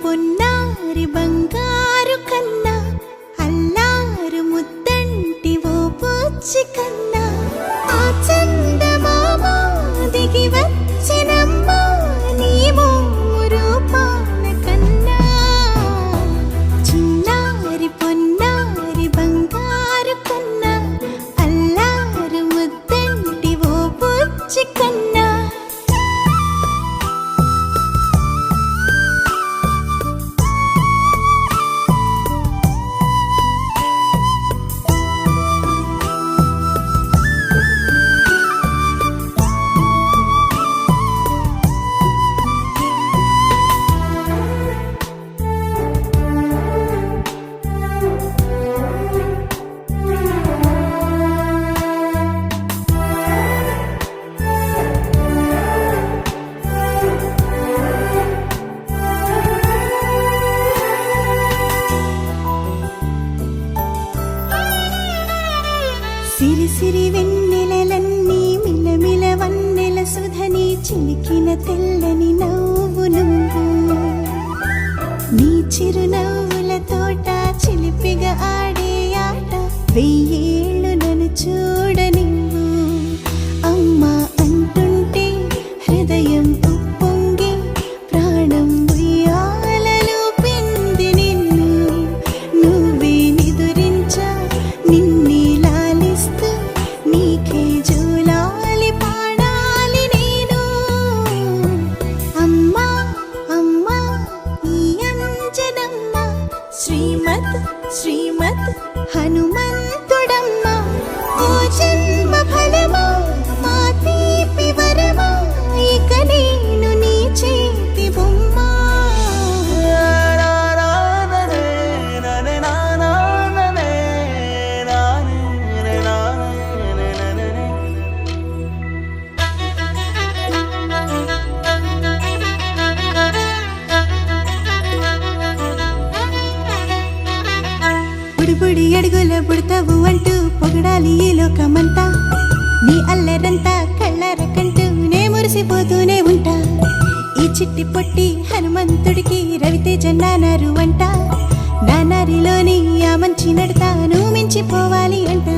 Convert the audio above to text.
పొన్నారి బంగారు కన్నా అల్లారు ముద్దంటి ఓ పూచి కన్నా ఆ చందమామ దిగి వచ్చినమ్మా నీ రూపాల కన్నా చిన్నారి పొన్నారి బంగారు కన్నా అల్లారు ముద్దంటి ఓ పూచి కన్నా సిరి సిరి వెన్నెలలన్నీ మిలమిల వన్నెల సుధని చిలికిన తెల్లని నవ్వు నువ్వు నీ చిరునవ్వుల తోట చిలిపిగా ఆడే ఆట వెయ్యేళ్ళు నన్ను చూడనివ్వు అమ్మా అంటుంటే హృదయం ఉప్పొంగి ప్రాణం ఉయ్యాలలో పిండి నిన్ను నువ్వే నిదురించా నిన్నే నీకే జూలాలి పాడాలి నేను అమ్మా అమ్మా ఈ అంజనమ్మ శ్రీమత్ శ్రీమత్ హనుమంతుడమ్మ ఓ జన్మ ఫలమా మా తీపి వరమా ఇక నేను నీ చేతి బొమ్మ బుడిబుడి అడుగుల బుడతావు అంటూ పొగడాలి ఈ లోకమంతా నీ అల్లరంతా కళ్ళరకంటూ నే మురిసిపోతూనే ఉంటా ఈ చిట్టి పొట్టి హనుమంతుడికి రవితేజ నానారు అంట నానారిలోని ఆ మంచి నడతా నువ్వు మించిపోవాలి అంట